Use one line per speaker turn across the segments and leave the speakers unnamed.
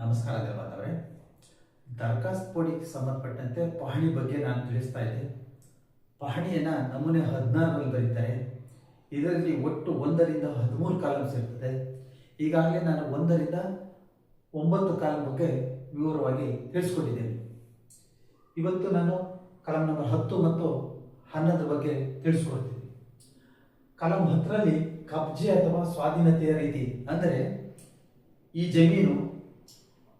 ನಮಸ್ಕಾರ ದೇವರವರೇ. ದರಖಾಸ್ತು ಪೋಡಿಗೆ ಸಂಬಂಧಪಟ್ಟಂತೆ ಪಹಣಿ ಬಗ್ಗೆ ನಾನು ತಿಳಿಸ್ತಾ ಇದ್ದೆ. ಪಹಣಿಯನ್ನು ನಮೂನೆ 16ರಲ್ಲಿ ಬರೀತಾರೆ. ಇದರಲ್ಲಿ ಒಟ್ಟು 1ರಿಂದ 13 ಕಾಲಮ್ಸ್ ಇರ್ತದೆ. ಈಗಾಗಲೇ ನಾನು 1ರಿಂದ 9 ಕಾಲಮ್ ಬಗ್ಗೆ ವಿವರವಾಗಿ ತಿಳಿಸ್ಕೊಟ್ಟಿದ್ದೇನೆ. ಇವತ್ತು ನಾನು ಕಾಲಮ್ ನಂಬರ್ 10 ಮತ್ತು 11 ಬಗ್ಗೆ ತಿಳಿಸ್ಕೊಡ್ತೀನಿ. ಕಾಲಮ್ 10ರಲ್ಲಿ ಕಬ್ಜೆ ಅಥವಾ ಸ್ವಾಧೀನತೆಯ ರೀತಿ ಅಂದರೆ ಈ ಜಮೀನು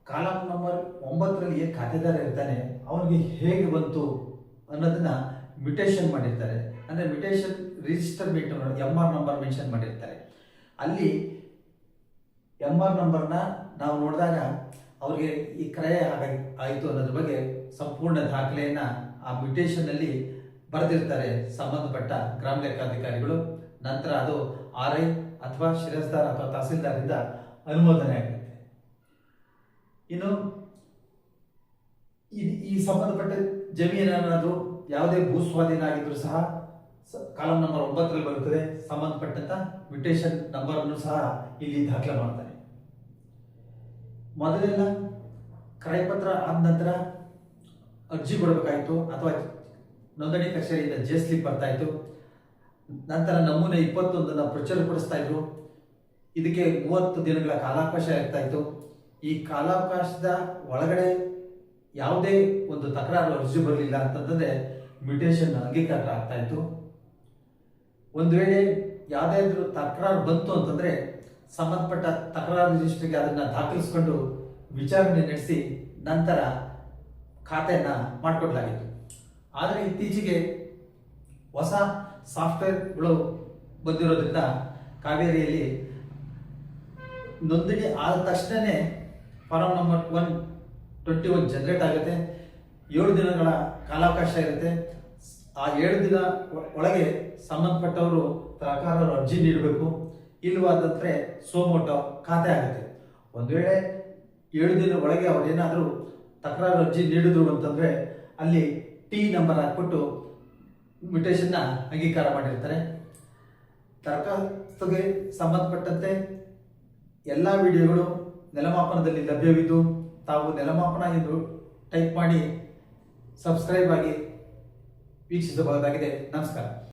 ಕಾಲಮ್ ನಂಬರ್ 9ರಲ್ಲಿ ಏನು ಖಾತೆದಾರ ಇರ್ತಾನೆ ಅವನಿಗೆ ಹೇಗೆ ಬಂತು ಅನ್ನೋದನ್ನ ಮ್ಯುಟೇಷನ್ ಮಾಡಿರ್ತಾರೆ. ಅಂದರೆ ಮ್ಯುಟೇಷನ್ ರಿಜಿಸ್ಟರ್ ಬಿಟ್ಟು MR ನಂಬರ್ ಮೆನ್ಷನ್ ಮಾಡಿರ್ತಾರೆ. ಅಲ್ಲಿ MR ನಂಬರ್ನ ನಾವು ನೋಡಿದಾಗ ಅವ್ರಿಗೆ ಈ ಕ್ರಯ ಆಯಿತು ಅನ್ನೋದ್ರ ಬಗ್ಗೆ ಸಂಪೂರ್ಣ ದಾಖಲೆಯನ್ನು ಆ ಮ್ಯುಟೇಷನ್ನಲ್ಲಿ ಬರೆದಿರ್ತಾರೆ ಸಂಬಂಧಪಟ್ಟ ಗ್ರಾಮ ಲೆಕ್ಕಾಧಿಕಾರಿಗಳು. ನಂತರ ಅದು RI ಅಥವಾ ಶಿರಸ್ದಾರ್ ಅಥವಾ ತಹಸೀಲ್ದಾರಿಂದ ಅನುಮೋದನೆ ಆಗುತ್ತೆ. ಇನ್ನು ಈ ಸಂಬಂಧಪಟ್ಟ ಜಮೀನೇನಾದರೂ ಯಾವುದೇ ಭೂಸ್ವಾಧೀನ ಆಗಿದ್ರು ಸಹ ಕಾಲಮ್ ನಂಬರ್ 9ರಲ್ಲಿ ಬರುತ್ತದೆ. ಸಂಬಂಧಪಟ್ಟಂತ ಮ್ಯುಟೇಷನ್ ನಂಬರ್ ಅನ್ನು ಸಹ ಇಲ್ಲಿ ದಾಖಲೆ ಮಾಡ್ತಾರೆ. ಮೊದಲೆಲ್ಲ ಕ್ರಯಪತ್ರ ಆದ ನಂತರ ಅರ್ಜಿ ಕೊಡಬೇಕಾಯಿತು ಅಥವಾ ನೋಂದಣಿ ಕಚೇರಿಯಿಂದ ಸ್ಲಿಪ್ ಬರ್ತಾ ಇತ್ತು. ನಂತರ ನಮೂನೆ 21 ಪ್ರಚುರಪಡಿಸ್ತಾ ಇದ್ರು. ಇದಕ್ಕೆ 30 ದಿನಗಳ ಕಾಲಾವಕಾಶ ಇರ್ತಾ ಇತ್ತು. ಈ ಕಾಲಾವಕಾಶದ ಒಳಗಡೆ ಯಾವುದೇ ಒಂದು ತಕರಾರು ಅರ್ಜಿ ಬರಲಿಲ್ಲ ಅಂತಂದ್ರೆ ಮ್ಯುಟೇಷನ್ ಅಂಗೀಕಾರ ಆಗ್ತಾ ಇತ್ತು. ಒಂದು ವೇಳೆ ಯಾವುದಾದ್ರೂ ತಕರಾರು ಬಂತು ಅಂತಂದ್ರೆ ಸಂಬಂಧಪಟ್ಟ ತಕರಾರು ರಿಜಿಸ್ಟ್ರಿಗೆ ಅದನ್ನ ದಾಖಲಿಸಿಕೊಂಡು ವಿಚಾರಣೆ ನಡೆಸಿ ನಂತರ ಖಾತೆಯನ್ನ ಮಾಡಿಕೊಡ್ಲಾಗಿತ್ತು. ಆದರೆ ಇತ್ತೀಚೆಗೆ ಹೊಸ ಸಾಫ್ಟ್ವೇರ್ಗಳು ಬಂದಿರೋದ್ರಿಂದ ಕಾವೇರಿಯಲ್ಲಿ ನೋಂದಣಿ ಆದ ತಕ್ಷಣವೇ ಫಾರಂ ನಂಬರ್ 121 ಜನರೇಟ್ ಆಗುತ್ತೆ. 7 ದಿನಗಳ ಕಾಲಾವಕಾಶ ಇರುತ್ತೆ. ಆ 7 ದಿನ ಒಳಗೆ ಸಂಬಂಧಪಟ್ಟವರು ತಕರಾರು ಅರ್ಜಿ ನೀಡಬೇಕು. ಇಲ್ಲವಾದಂದ್ರೆ ಸೋಮೋಟೋ ಖಾತೆ ಆಗುತ್ತೆ. ಒಂದು ವೇಳೆ 7 ದಿನ ಒಳಗೆ ಅವ್ರು ಏನಾದರೂ ತಕರಾರು ಅರ್ಜಿ ನೀಡಿದ್ರು ಅಂತಂದ್ರೆ ಅಲ್ಲಿ T ನಂಬರ್ ಹಾಕ್ಬಿಟ್ಟು ಮ್ಯುಟೇಷನ್ನ ಅಂಗೀಕಾರ ಮಾಡಿರ್ತಾರೆ. ದರಖಾಸ್ತುಗೆ ಸಂಬಂಧಪಟ್ಟಂತೆ ಎಲ್ಲ ವಿಡಿಯೋಗಳು ನೆಲಮಾಪನದಲ್ಲಿ ಲಭ್ಯವಿದ್ದು ತಾವು ನೆಲಮಾಪನ ಎಂದು ಟೈಪ್ ಮಾಡಿ ಸಬ್ಸ್ಕ್ರೈಬ್ ಆಗಿ ವೀಕ್ಷಿಸಬಹುದಾಗಿದೆ. ನಮಸ್ಕಾರ.